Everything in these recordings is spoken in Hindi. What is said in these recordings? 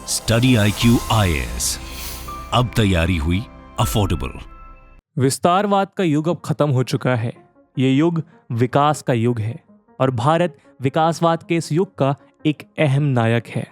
स्टडी IQ IAS, अब तैयारी हुई अफोर्डेबल। विस्तारवाद का युग अब खत्म हो चुका है। ये युग विकास का युग है और भारत विकासवाद के इस युग का एक अहम नायक है।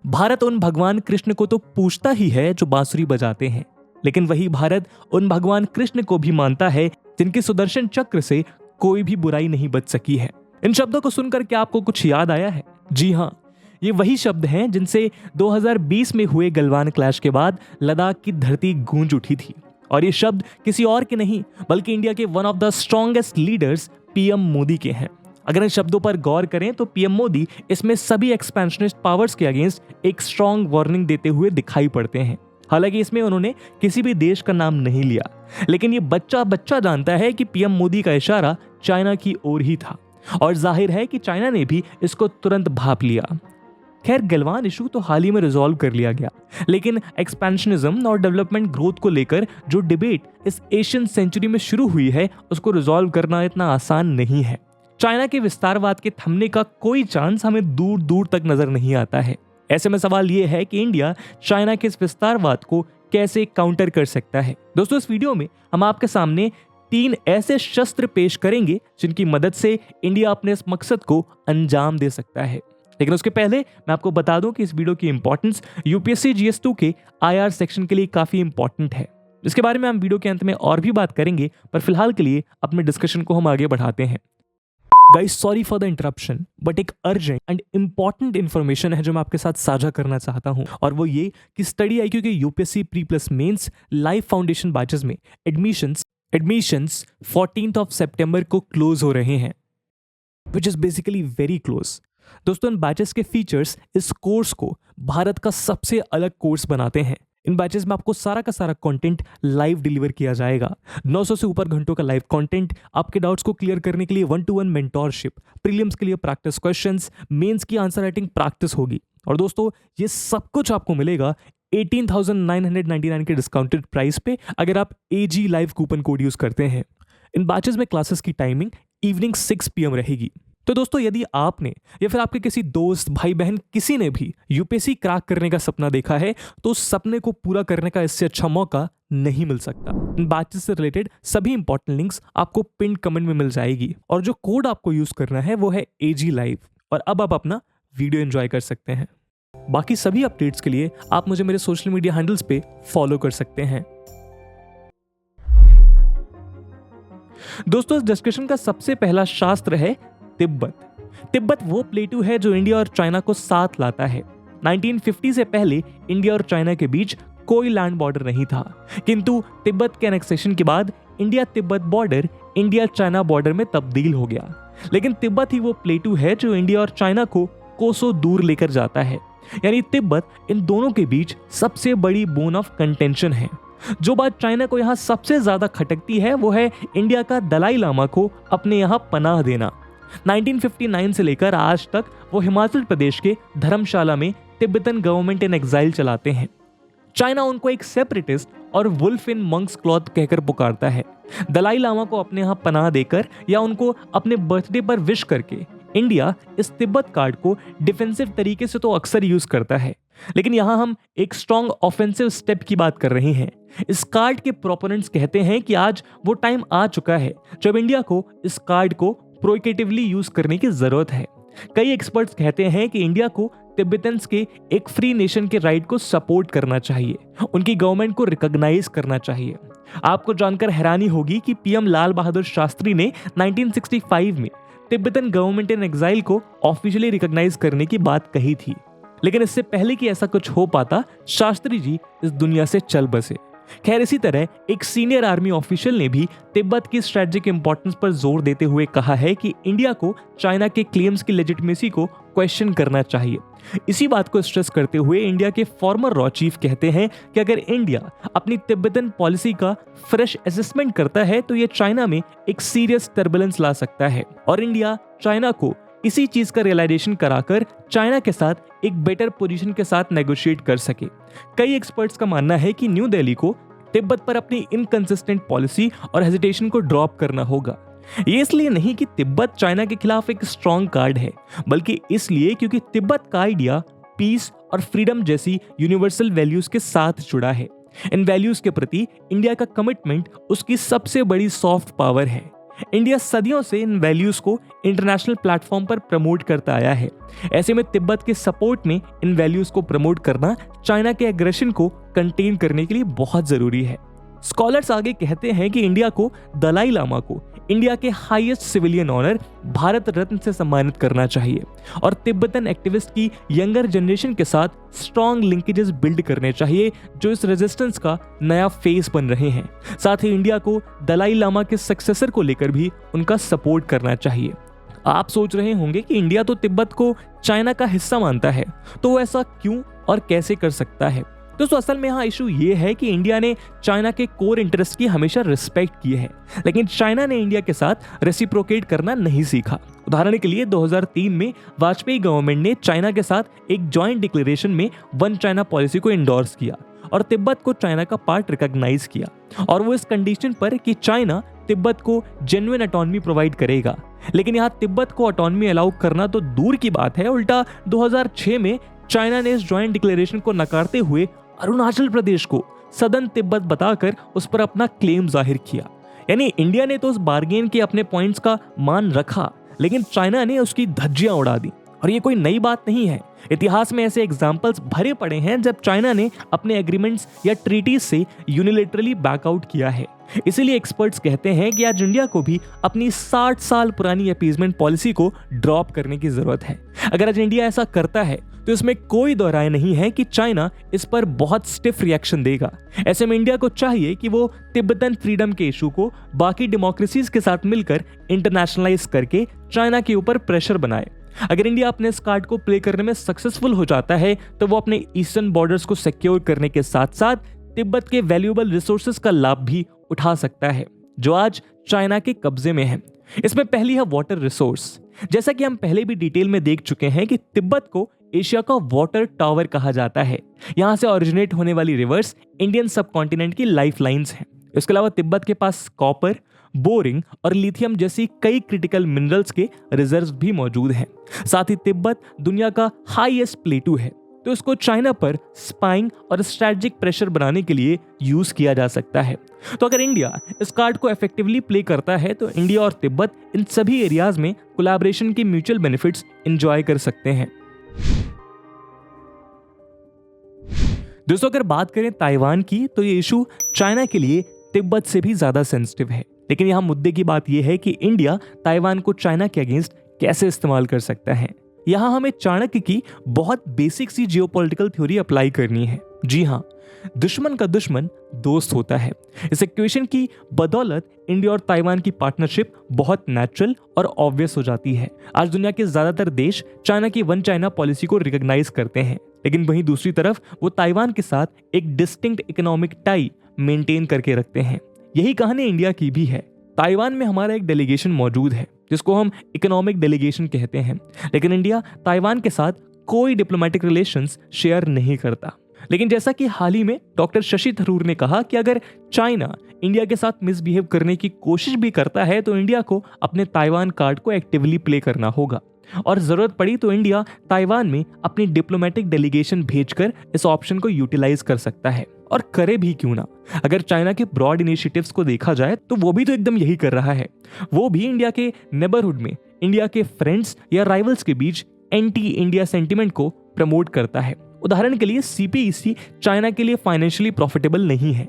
भारत उन भगवान कृष्ण को तो पूजता ही है जो बांसुरी बजाते हैं, लेकिन वही भारत उन भगवान कृष्ण को भी मानता है जिनके सुदर्शन चक्र से कोई भी बुराई नहीं बच सकी है। इन शब्दों को सुनकर क्या आपको कुछ याद आया है? जी हाँ, ये वही शब्द हैं जिनसे 2020 में हुए गलवान क्लैश के बाद लद्दाख की धरती गूंज उठी थी। और ये शब्द किसी और के नहीं बल्कि इंडिया के one of the strongest leaders PM Modi के हैं। अगर इन शब्दों पर गौर करें तो पीएम मोदी इसमें सभी एक्सपेंशनिस्ट पावर्स के अगेंस्ट एक स्ट्रॉन्ग वार्निंग देते हुए दिखाई पड़ते हैं। हालांकि इसमें उन्होंने किसी भी देश का नाम नहीं लिया, लेकिन ये बच्चा जानता है कि पीएम मोदी का इशारा चाइना की ओर ही था और जाहिर है कि चाइना ने भी इसको तुरंत भांप लिया। खैर, गलवान इशू तो हाल ही में रिजॉल्व कर लिया गया, लेकिन एक्सपेंशनिज्म और डेवलपमेंट ग्रोथ को लेकर जो डिबेट इस एशियन सेंचुरी में शुरू हुई है उसको रिजॉल्व करना इतना आसान नहीं है। चाइना के विस्तारवाद के थमने का कोई चांस हमें दूर दूर तक नजर नहीं आता है। ऐसे में सवाल यह है कि इंडिया चाइना के इस विस्तारवाद को कैसे काउंटर कर सकता है। दोस्तों, इस वीडियो में हम आपके सामने 3 ऐसे शस्त्र पेश करेंगे जिनकी मदद से इंडिया अपने इस मकसद को अंजाम दे सकता है। लेकिन उसके पहले मैं आपको बता दूं कि इस वीडियो की इंपॉर्टेंस यूपीएससी GS2 के IR सेक्शन के लिए काफी इंपॉर्टेंट है। इसके बारे में हम वीडियो के अंत में और भी बात करेंगे, पर फिलहाल के लिए अपने डिस्कशन को हम आगे बढ़ाते हैं। Guys, sorry for the interruption, but एक अर्जेंट एंड इंपॉर्टेंट इंफॉर्मेशन है जो मैं आपके साथ साझा करना चाहता हूं, और वो ये कि स्टडी IQ के UPSC pre plus mains live foundation batches में एडमिशंस 14 सितंबर को क्लोज हो रहे हैं, which is basically very close. दोस्तों, इन बैचेस के फीचर्स इस कोर्स को भारत का सबसे अलग कोर्स बनाते हैं। इन बैचेस में आपको सारा का सारा कंटेंट लाइव डिलीवर किया जाएगा। 900 से ऊपर घंटों का लाइव कंटेंट, आपके डाउट्स को क्लियर करने के लिए 1-to-1 मेंटोरशिप, प्रीलिम्स के लिए प्रैक्टिस क्वेश्चंस, मेंस की आंसर राइटिंग प्रैक्टिस होगी। और दोस्तों, ये सब कुछ आपको मिलेगा 18,999 के डिस्काउंटेड प्राइस पे अगर आप AG live coupon code use करते हैं। इन बैचेस में क्लासेस की टाइमिंग इवनिंग 6 PM रहेगी। तो दोस्तों, यदि आपने या फिर आपके किसी दोस्त, भाई बहन किसी ने भी यूपीएससी क्रैक करने का सपना देखा है, तो उस सपने को पूरा करने का इससे अच्छा मौका नहीं मिल सकता। इन बैचेस से रिलेटेड सभी इंपॉर्टेंट लिंक्स आपको पिन कमेंट में मिल जाएगी और जो कोड आपको यूज करना है वो है AG लाइव। और अब आप अपना वीडियो एंजॉय कर सकते हैं। बाकी सभी अपडेट्स के लिए आप मुझे मेरे सोशल मीडिया हैंडल्स पे फॉलो कर सकते हैं। दोस्तों, इस डिस्कशन का सबसे पहला शास्त्र है तिब्बत वो प्लेटू है जो इंडिया और चाइना को साथ लाता है। 1950 से पहले इंडिया और चाइना के बीच कोई लैंड बॉर्डर नहीं था, किंतु तिब्बत के एनेक्सेशन के बाद India Tibet border India China border में तब्दील हो गया। लेकिन तिब्बत ही वो प्लेटू है जो इंडिया और चाइना को कोसों दूर लेकर जाता है। यानी तिब्बत इन दोनों के बीच सबसे बड़ी बोन ऑफ कंटेंशन है। जो बात चाइना को यहाँ सबसे ज्यादा खटकती है वो है इंडिया का दलाई लामा को अपने यहाँ पनाह देना। 1959 से लेकर आज तक वो हिमाचल प्रदेश के धर्मशाला में तिब्बतन गवर्नमेंट इन एग्जाइल चलाते हैं। चाइना उनको एक सेपरेटिस्ट और वुल्फ इन मंक्स क्लॉथ कहकर पुकारता है। दलाई लामा को अपने यहाँ पनाह देकर या उनको अपने बर्थडे पर विश करके इंडिया इस तिब्बत कार्ड को डिफेंसिव तरीके से तो अक्सर यूज करता है, लेकिन यहाँ हम एक स्ट्रॉन्ग ऑफेंसिव स्टेप की बात कर रहे हैं। इस कार्ड के प्रोपोनेंट्स कहते हैं कि आज वो टाइम आ चुका है जब इंडिया को इस कार्ड को प्रोएक्टिवली यूज करने की जरूरत है। कई एक्सपर्ट्स कहते हैं कि इंडिया को तिब्बतन्स के एक फ्री नेशन के राइट को सपोर्ट करना चाहिए, उनकी गवर्नमेंट को रिकॉग्नाइज करना चाहिए। आपको जानकर हैरानी होगी कि PM लाल बहादुर शास्त्री ने 1965 में तिब्बतन गवर्नमेंट इन एग्जाइल को ऑफिशियली रिकॉग्नाइज करने की बात कही थी, लेकिन इससे पहले कि ऐसा कुछ हो पाता, शास्त्री जी इस दुनिया से चल बसे। खैर, इसी तरह एक सीनियर आर्मी ऑफिशियल ने भी तिब्बत की स्ट्रेटेजिक इंपॉर्टेंस पर जोर देते हुए कहा है कि इंडिया को चाइना के क्लेम्स की लेजिटिमेसी को क्वेश्चन करना चाहिए। इसी बात को स्ट्रेस करते हुए इंडिया के फॉर्मर रॉ चीफ कहते हैं कि अगर इंडिया अपनी तिब्बतन पॉलिसी का फ्रेश असेसमेंट करता है तो ये चाइना में एक सीरियस टर्बुलेंस ला सकता है और इंडिया चाइना को इसी चीज का रियलाइजेशन कराकर चाइना के साथ एक बेटर पोजीशन के साथ नेगोशिएट कर सके। कई एक्सपर्ट्स का मानना है कि न्यू दिल्ली को तिब्बत पर अपनी इनकंसिस्टेंट पॉलिसी और हेजिटेशन को ड्रॉप करना होगा। ये इसलिए नहीं कि तिब्बत चाइना के खिलाफ एक स्ट्रॉन्ग कार्ड है, बल्कि इसलिए क्योंकि तिब्बत का आइडिया पीस और फ्रीडम जैसी यूनिवर्सल वैल्यूज के साथ जुड़ा है। इन वैल्यूज के प्रति इंडिया का कमिटमेंट उसकी सबसे बड़ी सॉफ्ट पावर है। इंडिया सदियों से इन वैल्यूज को इंटरनेशनल प्लेटफॉर्म पर प्रमोट करता आया है। ऐसे में तिब्बत के सपोर्ट में इन वैल्यूज को प्रमोट करना चाइना के एग्रेशन को कंटेन करने के लिए बहुत जरूरी है। स्कॉलर्स आगे कहते हैं कि इंडिया को दलाई लामा को इंडिया के highest civilian honour Bharat Ratna से सम्मानित करना चाहिए और तिब्बतन एक्टिविस्ट की यंगर जनरेशन के साथ स्ट्रॉन्ग लिंकेजेस बिल्ड करने चाहिए जो इस रेजिस्टेंस का नया फेस बन रहे हैं। साथ ही इंडिया को दलाई लामा के सक्सेसर को लेकर भी उनका सपोर्ट करना चाहिए। आप सोच रहे होंगे कि इंडिया तो तिब्बत को चाइना का हिस्सा मानता है, तो वो ऐसा क्यों और कैसे कर सकता है? दोस्तों असल में यहाँ इशू ये है कि इंडिया ने चाइना के कोर इंटरेस्ट की हमेशा रिस्पेक्ट की है, लेकिन चाइना ने इंडिया के साथ रेसिप्रोकेट करना नहीं सीखा। उदाहरण के लिए 2003 में वाजपेयी गवर्नमेंट ने चाइना के साथ एक जॉइंट डिक्लेरेशन में वन चाइना पॉलिसी को इंडोर्स किया और तिब्बत को चाइना का पार्ट रिकॉग्नाइज किया, और वो इस कंडीशन पर कि चाइना तिब्बत को जेन्युइन ऑटोनॉमी प्रोवाइड करेगा। लेकिन यहाँ तिब्बत को ऑटोनॉमी अलाउ करना तो दूर की बात है, उल्टा 2006 में चाइना ने इस जॉइंट डिक्लेरेशन को नकारते हुए अरुणाचल प्रदेश को सदर्न तिब्बत बताकर उस पर अपना क्लेम जाहिर किया। यानी इंडिया ने तो उस बार्गेन के अपने पॉइंट्स का मान रखा, लेकिन चाइना ने उसकी धज्जियां उड़ा दी। और ये कोई नई बात नहीं है, इतिहास में ऐसे एग्जाम्पल्स भरे पड़े हैं जब चाइना ने अपने एग्रीमेंट्स या ट्रीटीज से यूनिलेटरली बैकआउट किया है। इसीलिए एक्सपर्ट्स कहते हैं कि आज इंडिया को भी अपनी 60 साल पुरानी अपीजमेंट पॉलिसी को ड्रॉप करने की जरूरत है। अगर आज इंडिया ऐसा करता है तो इसमें कोई दो राय नहीं है कि चाइना इस पर बहुत स्टिफ रिएक्शन देगा। ऐसे में इंडिया को चाहिए कि वो तिब्बतन फ्रीडम के इशू को बाकी डेमोक्रेसीज के साथ मिलकर इंटरनेशनलाइज करके चाइना के ऊपर प्रेशर बनाए। अगर इंडिया अपने इस कार्ड को प्ले करने में सक्सेसफुल हो जाता है तो वो अपने ईस्टर्न बॉर्डर्स को सिक्योर करने के साथ साथ तिब्बत के वैल्यूएबल रिसोर्सेज का लाभ भी उठा सकता है जो आज चाइना के कब्जे में है। इसमें पहली है वाटर रिसोर्स। जैसा कि हम पहले भी डिटेल में देख चुके हैं कि तिब्बत को एशिया का वाटर टावर कहा जाता है। यहां से ओरिजिनेट होने वाली रिवर्स इंडियन सबकॉन्टिनेंट की लाइफलाइंस हैं। इसके अलावा तिब्बत के पास कॉपर, बोरिंग और लिथियम जैसी कई क्रिटिकल मिनरल्स के रिजर्व्स भी मौजूद हैं। साथ ही तिब्बत दुनिया का हाईएस्ट प्लेटू है, तो इसको चाइना पर स्पाइंग और स्ट्रेटेजिक प्रेशर बनाने के लिए यूज किया जा सकता है। तो अगर इंडिया इस कार्ड को इफेक्टिवली प्ले करता है तो इंडिया और तिब्बत इन सभी एरियाज में कोलैबोरेशन की म्यूचुअल बेनिफिट्स एंजॉय कर सकते हैं। दोस्तों अगर बात करें ताइवान की तो ये इशू चाइना के लिए तिब्बत से भी ज्यादा सेंसिटिव है, लेकिन यहाँ मुद्दे की बात यह है कि इंडिया ताइवान को चाइना के अगेंस्ट कैसे इस्तेमाल कर सकता है। यहाँ हमें चाणक्य की बहुत बेसिक सी जियोपॉलिटिकल थ्योरी अप्लाई करनी है। जी हाँ, दुश्मन का दुश्मन दोस्त होता है। इस इक्वेशन की बदौलत इंडिया और ताइवान की पार्टनरशिप बहुत नेचुरल और ऑब्वियस हो जाती है। आज दुनिया के ज्यादातर देश चाइना की वन चाइना पॉलिसी को रिकॉग्नाइज करते हैं, लेकिन वहीं दूसरी तरफ वो ताइवान के साथ एक डिस्टिंक्ट इकोनॉमिक टाई मेंटेन करके रखते हैं। यही कहानी इंडिया की भी है। ताइवान में हमारा एक डेलीगेशन मौजूद है जिसको हम इकोनॉमिक डेलीगेशन कहते हैं, लेकिन इंडिया ताइवान के साथ कोई डिप्लोमेटिक रिलेशंस शेयर नहीं करता। लेकिन जैसा कि हाल ही में डॉक्टर शशि थरूर ने कहा कि अगर चाइना इंडिया के साथ मिसबिहेव करने की कोशिश भी करता है तो इंडिया को अपने ताइवान कार्ड को एक्टिवली प्ले करना होगा, और जरूरत पड़ी तो इंडिया ताइवान में अपनी डिप्लोमेटिक डेलीगेशन भेजकर इस ऑप्शन को यूटिलाइज कर सकता है, और करे भी क्यों ना। अगर चाइना के ब्रॉड इनिशिएटिव्स को देखा जाए तो वो भी तो एकदम यही कर रहा है। वो भी इंडिया के नेबरहुड में इंडिया के फ्रेंड्स या राइवल्स के बीच एंटी इंडिया सेंटिमेंट को प्रमोट करता है। उदाहरण के लिए सीपीईसी चाइना के लिए फाइनेंशियली प्रॉफिटेबल नहीं है।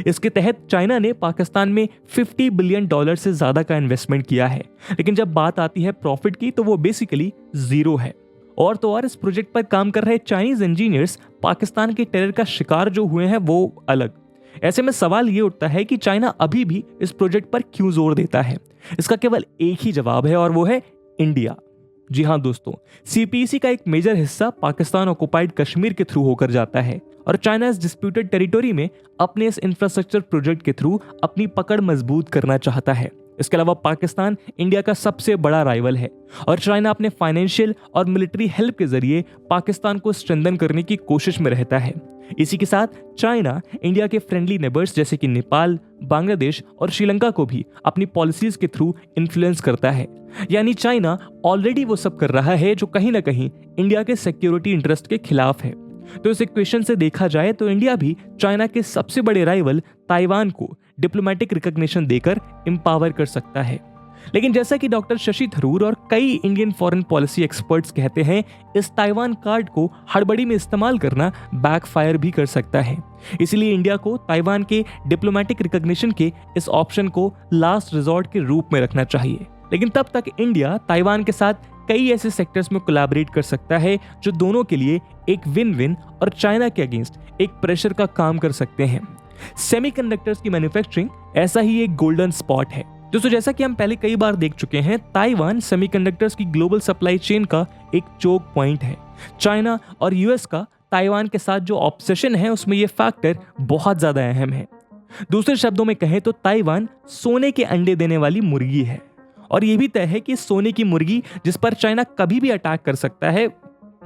इसके तहत चाइना ने पाकिस्तान में $50 बिलियन से ज्यादा का इन्वेस्टमेंट किया है, लेकिन जब बात आती है प्रॉफिट की तो वो बेसिकली जीरो है। और तो और इस प्रोजेक्ट पर काम कर रहे चाइनीज इंजीनियर्स पाकिस्तान के टेरर का शिकार जो हुए हैं वो अलग। ऐसे में सवाल ये उठता है कि चाइना अभी भी इस प्रोजेक्ट पर क्यों जोर देता है। इसका केवल एक ही जवाब है और वो है इंडिया। जी हाँ दोस्तों, सीपीईसी का एक मेजर हिस्सा पाकिस्तान ऑक्युपाइड कश्मीर के थ्रू होकर जाता है और चाइना इस डिस्प्यूटेड टेरिटोरी में अपने इस इंफ्रास्ट्रक्चर प्रोजेक्ट के थ्रू अपनी पकड़ मजबूत करना चाहता है। इसके अलावा पाकिस्तान इंडिया का सबसे बड़ा राइवल है और चाइना अपने फाइनेंशियल और मिलिट्री हेल्प के जरिए पाकिस्तान को स्ट्रेंथन करने की कोशिश में रहता है। इसी के साथ चाइना इंडिया के फ्रेंडली नेबर्स जैसे कि नेपाल, बांग्लादेश और श्रीलंका को भी अपनी पॉलिसीज के थ्रू इन्फ्लुएंस करता है। यानी चाइना ऑलरेडी वो सब कर रहा है जो कहीं ना कहीं इंडिया के सिक्योरिटी इंटरेस्ट के खिलाफ है। तो इस इक्वेशन से देखा जाए तो इंडिया भी चाइना के सबसे बड़े राइवल ताइवान को डिप्लोमेटिक रिकॉग्निशन देकर एम्पावर कर सकता है। लेकिन जैसा कि डॉक्टर शशि थरूर और कई इंडियन फॉरेन पॉलिसी एक्सपर्ट्स कहते हैं, इस ताइवान कार्ड को हड़बड़ी में इस्तेमाल करना बैकफायर भी कर सकता है। इसलिए इंडिया को ताइवान के डिप्लोमेटिक रिकॉग्निशन के इस ऑप्शन को लास्ट रिजॉर्ट के रूप में रखना चाहिए। लेकिन तब तक इंडिया ताइवान के साथ कई ऐसे सेक्टर्स में कोलैबोरेट कर सकता है जो दोनों के लिए एक विन विन और चाइना के अगेंस्ट एक प्रेशर का काम कर सकते हैं। सेमीकंडक्टर्स की मैन्युफैक्चरिंग ऐसा ही एक गोल्डन स्पॉट है। दोस्तों, जैसा कि हम पहले कई बार देख चुके हैं, ताइवान सेमीकंडक्टर्स की ग्लोबल सप्लाई चेन का एक चोक पॉइंट है। चाइना और यूएस का ताइवान के साथ जो ऑब्सेशन है उसमें यह फैक्टर बहुत ज्यादा अहम है। दूसरे शब्दों में कहें तो ताइवान सोने के अंडे देने वाली मुर्गी है और यह भी तय है कि सोने की मुर्गी जिस पर चाइना कभी भी अटैक कर सकता है,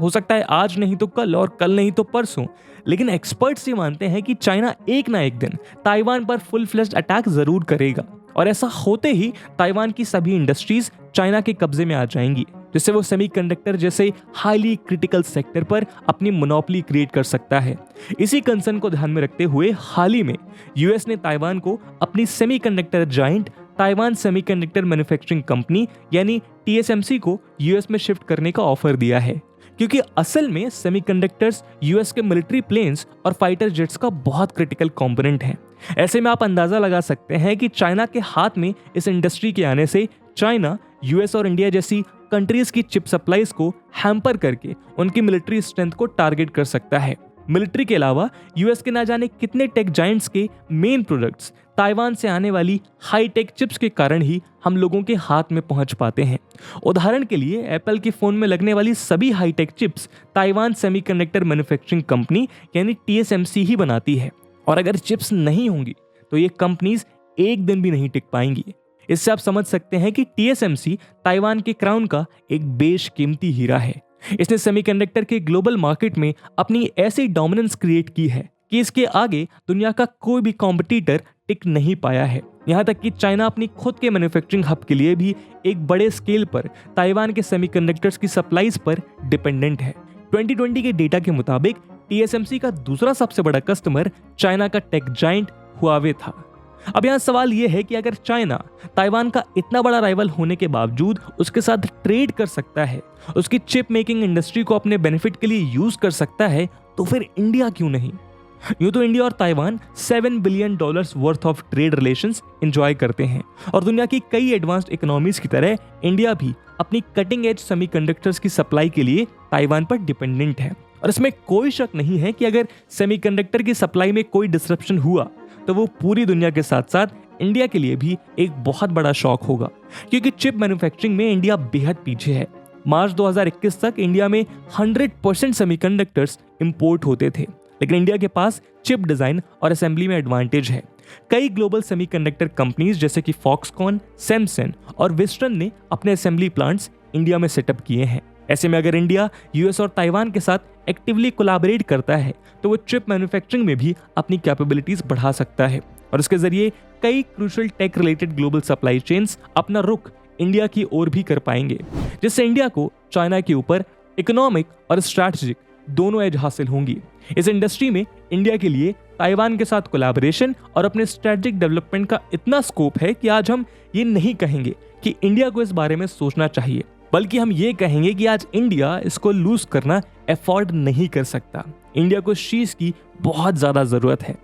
हो सकता है आज नहीं तो कल और कल नहीं तो परसों। लेकिन एक्सपर्ट्स ये मानते हैं कि चाइना एक ना एक दिन ताइवान पर फुल फ्लेज्ड अटैक जरूर करेगा और ऐसा होते ही ताइवान की सभी इंडस्ट्रीज चाइना के कब्जे में आ जाएंगी, जिससे वो सेमीकंडक्टर जैसे हाईली क्रिटिकल सेक्टर पर अपनी मोनोपोली क्रिएट कर सकता है। इसी कंसर्न को ध्यान में रखते हुए हाल ही में यूएस ने ताइवान को अपनी semiconductor giant Taiwan semiconductor manufacturing company यानी TSMC को यूएस में शिफ्ट करने का ऑफर दिया है, क्योंकि असल में सेमीकंडक्टर्स यूएस के मिलिट्री प्लेन्स और फाइटर जेट्स का बहुत क्रिटिकल कंपोनेंट है। ऐसे में आप अंदाजा लगा सकते हैं कि चाइना के हाथ में इस इंडस्ट्री के आने से चाइना यूएस और इंडिया जैसी कंट्रीज की चिप सप्लाईज को हैम्पर करके उनकी मिलिट्री स्ट्रेंथ को टारगेट कर सकता है। मिलिट्री के अलावा यूएस के ना जाने कितने टेक जायंट्स के मेन प्रोडक्ट्स ताइवान से आने वाली हाई टेक चिप्स के कारण ही हम लोगों के हाथ में पहुंच पाते हैं। उदाहरण के लिए एप्पल के फोन में लगने वाली सभी high tech chips Taiwan semiconductor manufacturing company यानी TSMC ही बनाती है और अगर चिप्स नहीं होंगी तो ये कंपनीज एक दिन भी नहीं टिक पाएंगी। इससे आप समझ सकते हैं कि TSMC ताइवान के क्राउन का एक बेशकीमती हीरा है। इसने सेमीकंडक्टर के ग्लोबल मार्केट में अपनी ऐसी डोमिनेंस क्रिएट की है कि इसके आगे दुनिया का कोई भी कॉम्पिटिटर टिक नहीं पाया है। यहाँ तक कि चाइना अपनी खुद के मैन्युफैक्चरिंग हब के लिए भी एक बड़े स्केल पर ताइवान के सेमीकंडक्टर्स की सप्लाईज पर डिपेंडेंट है। 2020 के डेटा के मुताबिक TSMC का दूसरा सबसे बड़ा कस्टमर चाइना का टेक जायंट हुआवे था। अब यहाँ सवाल यह है कि अगर चाइना ताइवान का इतना बड़ा राइवल होने के बावजूद उसके साथ ट्रेड कर सकता है, उसकी चिप मेकिंग इंडस्ट्री को अपने बेनिफिट के लिए यूज कर सकता है, तो फिर इंडिया क्यों नहीं? यूं तो इंडिया और Taiwan $7 billion worth of trade relations enjoy करते हैं और दुनिया की कई एडवांस्ड इकोनॉमीज की तरह इंडिया भी अपनी कटिंग एज सेमीकंडक्टर्स की सप्लाई के लिए ताइवान पर डिपेंडेंट है। और इसमें कोई शक नहीं है कि अगर सेमीकंडक्टर की सप्लाई में कोई डिसरप्शन हुआ तो वो पूरी दुनिया के साथ साथ इंडिया के लिए भी एक बहुत बड़ा शॉक होगा, क्योंकि चिप मैन्युफैक्चरिंग में इंडिया बेहद पीछे है। मार्च 2021 तक इंडिया में 100% सेमीकंडक्टर्स इंपोर्ट होते थे, लेकिन इंडिया के पास चिप डिजाइन और असेंबली में एडवांटेज है। कई ग्लोबल सेमीकंडक्टर कंपनीज जैसे कि फॉक्सकॉन, सैमसंग और विस्टर्न ने अपने असेंबली प्लांट्स इंडिया में सेटअप किए हैं। ऐसे में अगर इंडिया यूएस और ताइवान के साथ एक्टिवली कोलैबोरेट करता है तो वो चिप मैन्युफैक्चरिंग में भी अपनी कैपेबिलिटीज बढ़ा सकता है और इसके जरिए कई crucial tech related global supply chains अपना रुख इंडिया की ओर भी कर पाएंगे, जिससे इंडिया को चाइना के ऊपर इकोनॉमिक और स्ट्रैटेजिक दोनों एज हासिल होंगी। इस इंडस्ट्री में इंडिया के लिए ताइवान के साथ कोलैबोरेशन और अपने स्ट्रैटेजिक डेवलपमेंट का इतना स्कोप है कि आज हम ये नहीं कहेंगे कि इंडिया को इस बारे में सोचना चाहिए, बल्कि हम ये कहेंगे कि आज इंडिया इसको लूज करना अफोर्ड नहीं कर सकता। इंडिया को इस चीज की बहुत ज्यादा जरूरत है।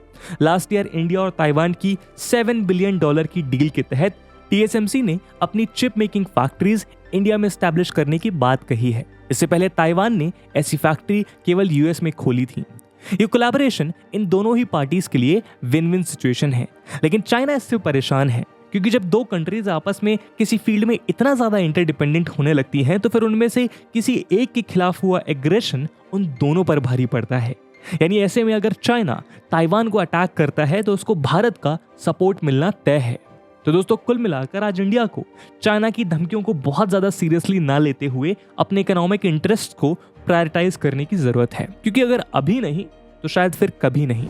लास्ट ईयर इंडिया और ताइवान की $7 बिलियन की डील के तहत TSMC ने अपनी चिप मेकिंग फैक्ट्रीज इंडिया में एस्टैब्लिश करने की बात कही है। इससे पहले ताइवान ने ऐसी फैक्ट्री केवल यूएस में खोली थी। ये कोलैबोरेशन इन दोनों ही पार्टीज के लिए विन विन सिचुएशन है, लेकिन चाइना इससे परेशान है, क्योंकि जब दो कंट्रीज आपस में किसी फील्ड में इतना ज्यादा इंटरडिपेंडेंट होने लगती हैं तो फिर उनमें से किसी एक के खिलाफ हुआ एग्रेशन उन दोनों पर भारी पड़ता है। यानी ऐसे में अगर चाइना ताइवान को अटैक करता है तो उसको भारत का सपोर्ट मिलना तय है। तो दोस्तों कुल मिलाकर आज इंडिया को चाइना की धमकियों को बहुत ज्यादा सीरियसली ना लेते हुए अपने इकोनॉमिक इंटरेस्ट को प्रायोरिटाइज करने की जरूरत है, क्योंकि अगर अभी नहीं तो शायद फिर कभी नहीं।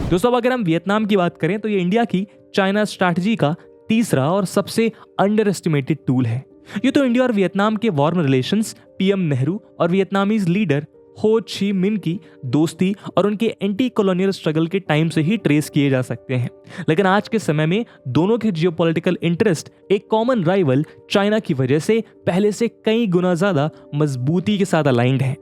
दोस्तों अब अगर हम वियतनाम की बात करें तो ये इंडिया की चाइना स्ट्रैटेजी का तीसरा और सबसे अंडर एस्टिमेटेड टूल है। ये तो इंडिया और वियतनाम के वार्म रिलेशंस, पीएम नेहरू और वियतनामीज लीडर हो ची मिन की दोस्ती और उनके एंटी कॉलोनियल स्ट्रगल के टाइम से ही ट्रेस किए जा सकते हैं। लेकिन आज के समय में दोनों के जियोपॉलिटिकल इंटरेस्ट एक कॉमन राइवल चाइना की वजह से पहले से कई गुना ज्यादा मजबूती के साथ अलाइंड हैं।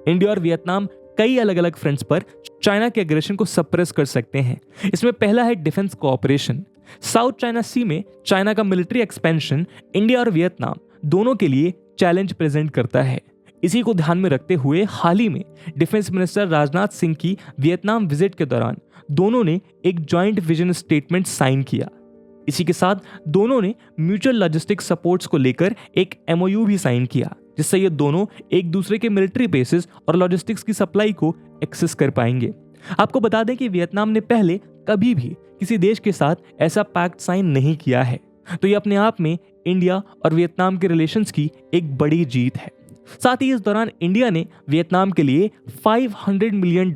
इंडिया और वियतनाम कई अलग अलग फ्रंट्स पर चाइना के एग्रेशन को सप्रेस कर सकते हैं। इसमें पहला है डिफेंस कोऑपरेशन। साउथ चाइना सी में चाइना का मिलिट्री एक्सपेंशन इंडिया और वियतनाम दोनों के लिए चैलेंज प्रेजेंट करता है। इसी को ध्यान में रखते हुए हाल ही में डिफेंस मिनिस्टर राजनाथ सिंह की वियतनाम विजिट के दौरान दोनों ने एक जॉइंट विजन स्टेटमेंट साइन किया। इसी के साथ दोनों ने म्यूचुअल लॉजिस्टिक सपोर्ट्स को लेकर एक एमओयू भी साइन किया, जिससे ये दोनों एक दूसरे के मिलिट्री बेसिस और लॉजिस्टिक्स की सप्लाई को एक्सेस कर पाएंगे। आपको बता दें कि वियतनाम ने पहले कभी भी किसी देश के साथ ऐसा पैक्ट साइन नहीं किया है, तो ये अपने आप में इंडिया और वियतनाम के रिलेशंस की एक बड़ी जीत है। साथ ही इस दौरान इंडिया ने वियतनाम के लिए $500 million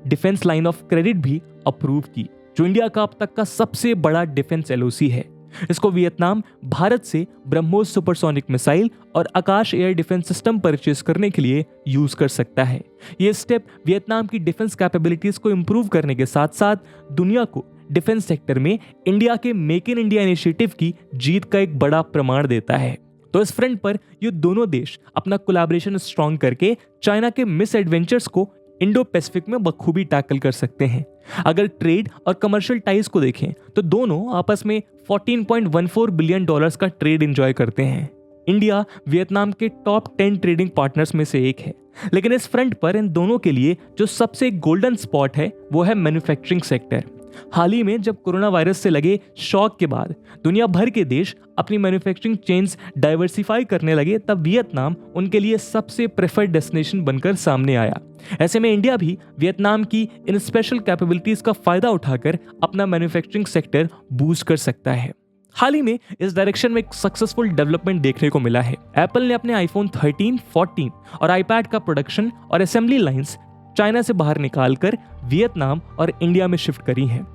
defence line of credit भी अप्रूव की, जो इंडिया का अब तक का सबसे बड़ा डिफेंस एलओसी है। इसको वियतनाम भारत से ब्रह्मोस सुपरसोनिक मिसाइल और आकाश एयर डिफेंस सिस्टम परचेस करने के लिए यूज कर सकता है। ये स्टेप वियतनाम की डिफेंस कैपेबिलिटीज को इंप्रूव करने के साथ साथ दुनिया को डिफेंस सेक्टर में इंडिया के मेक इन इंडिया इनिशिएटिव की जीत का एक बड़ा प्रमाण देता है। तो इस फ्रंट पर ये दोनों देश अपना कोलैबोरेशन स्ट्रॉन्ग करके चाइना के मिस एडवेंचर्स को इंडो पैसिफिक में बखूबी टैकल कर सकते हैं। अगर ट्रेड और कमर्शियल टाइज को देखें तो दोनों आपस में $14.14 बिलियन का ट्रेड एंजॉय करते हैं। इंडिया वियतनाम के टॉप 10 ट्रेडिंग पार्टनर्स में से एक है। लेकिन इस फ्रंट पर इन दोनों के लिए जो सबसे गोल्डन स्पॉट है वो है मैन्युफैक्चरिंग सेक्टर। हाल ही में जब कोरोना वायरस से लगे शॉक के बाद दुनिया भर के देश अपनी मैन्युफैक्चरिंग चेन्स डाइवर्सिफाई करने लगे, तब वियतनाम उनके लिए सबसे प्रेफर्ड डेस्टिनेशन बनकर सामने आया। ऐसे में इंडिया भी वियतनाम की इन स्पेशल कैपेबिलिटीज का फायदा उठाकर अपना मैन्युफैक्चरिंग सेक्टर बूस्ट कर सकता है। हाल ही में इस डायरेक्शन में एक सक्सेसफुल डेवलपमेंट देखने को मिला है। एप्पल ने अपने आईफोन 13, 14 और आईपैड का प्रोडक्शन और असेंबली लाइंस चाइना से बाहर निकालकर वियतनाम और इंडिया में शिफ्ट करी हैं।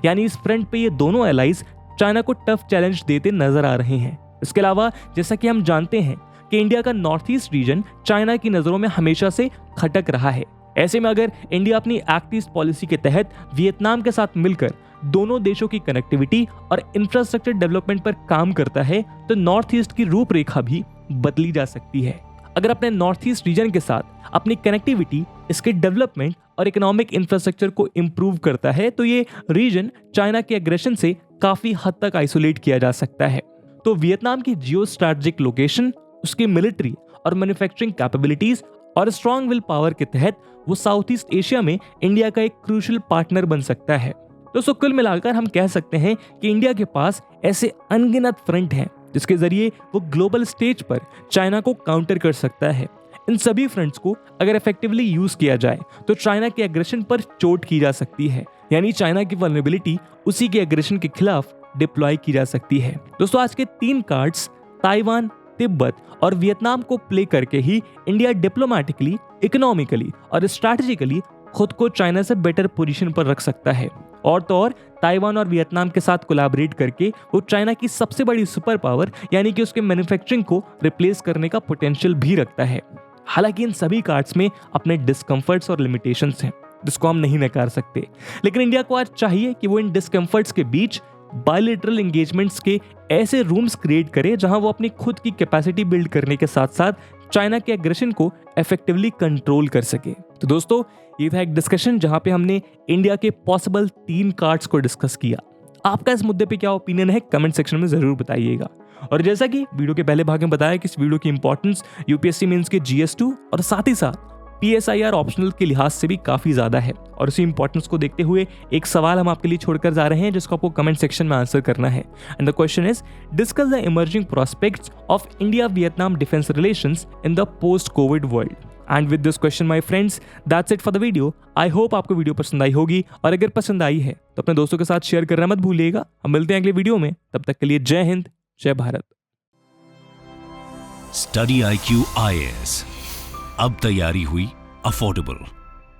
यानी इस फ्रंट पे ये दोनों एलाइज चाइना को टफ चैलेंज देते नजर आ रहे हैं। इसके अलावा जैसा कि हम जानते हैं कि इंडिया का नॉर्थ ईस्ट रीजन चाइना की नजरों में हमेशा से खटक रहा है। ऐसे में अगर इंडिया अपनी एक्ट ईस्ट पॉलिसी के तहत वियतनाम के साथ मिलकर दोनों देशों की कनेक्टिविटी और इंफ्रास्ट्रक्चर डेवलपमेंट पर काम करता है तो नॉर्थ ईस्ट की रूपरेखा भी बदली जा सकती है। अगर अपने नॉर्थ ईस्ट रीजन के साथ अपनी कनेक्टिविटी, इसके डेवलपमेंट और इकोनॉमिक इंफ्रास्ट्रक्चर को इंप्रूव करता है तो ये रीजन चाइना के एग्रेशन से काफी हद तक आइसोलेट किया जा सकता है। तो वियतनाम की जियो स्ट्रैटेजिक लोकेशन, उसकी मिलिट्री और मैन्युफैक्चरिंग कैपेबिलिटीज और स्ट्रॉन्ग विल पावर के तहत वो साउथ ईस्ट एशिया में इंडिया का एक क्रूशियल पार्टनर बन सकता है। दोस्तों कुल मिलाकर हम कह सकते हैं कि इंडिया के पास ऐसे अनगिनत फ्रंट हैं जिसके जरिए वो ग्लोबल स्टेज पर चाइना को काउंटर कर सकता है। इन सभी फ्रंट्स को अगर इफेक्टिवली यूज किया जाए तो चाइना के एग्रेशन पर चोट की जा सकती है, यानी चाइना की वल्नरेबिलिटी उसी के एग्रेशन के खिलाफ डिप्लॉय की जा सकती है। दोस्तों आज के 3 कार्ड्स ताइवान, तिब्बत और वियतनाम को प्ले करके ही इंडिया डिप्लोमेटिकली, इकोनॉमिकली और स्ट्रैटेजिकली खुद को चाइना से बेटर पोजीशन पर रख सकता है। और तो और ताइवान और वियतनाम के साथ कोलैबोरेट करके वो चाइना की सबसे बड़ी सुपर पावर यानी कि उसके मैन्युफैक्चरिंग को रिप्लेस करने का पोटेंशियल भी रखता है। हालांकि इन सभी कार्ड्स में अपने डिस्कम्फर्ट्स और लिमिटेशंस हैं जिसको हम नहीं नकार सकते, लेकिन इंडिया को आज चाहिए कि वो इन डिस्कम्फर्ट्स के बीच बायलैटरल एंगेजमेंट्स के ऐसे रूम्स क्रिएट करे जहां वो अपनी खुद की कैपेसिटी बिल्ड करने के साथ साथ चाइना के एग्रेशन को इफेक्टिवली कंट्रोल कर सके। तो दोस्तों ये था एक डिस्कशन जहां पे हमने इंडिया के पॉसिबल 3 कार्ड्स को डिस्कस किया। आपका इस मुद्दे पे क्या ओपिनियन है कमेंट सेक्शन में जरूर बताइएगा। और जैसा कि वीडियो के पहले भाग में बताया कि इस वीडियो की इंपॉर्टेंस यूपीएससी मेंस के GS2 और साथ ही साथ PSIR ऑप्शनल के लिहाज से भी काफी ज्यादा है, और इसी इंपॉर्टेंस को देखते हुए एक सवाल हम आपके लिए छोड़कर जा रहे हैं जिसको आपको कमेंट सेक्शन में आंसर करना है। And the question is, discuss the emerging prospects of India Vietnam defence relations in the post Covid world. And with this question my friends, that's it for the video. I hope आपको वीडियो पसंद आई होगी, और अगर पसंद आई है तो अपने दोस्तों के साथ शेयर करना मत भूलिएगा। हम मिलते हैं अगले वीडियो में, तब तक के लिए जय हिंद, जय भारत। स्टडी IQ IAS, अब तैयारी हुई अफोर्डेबल।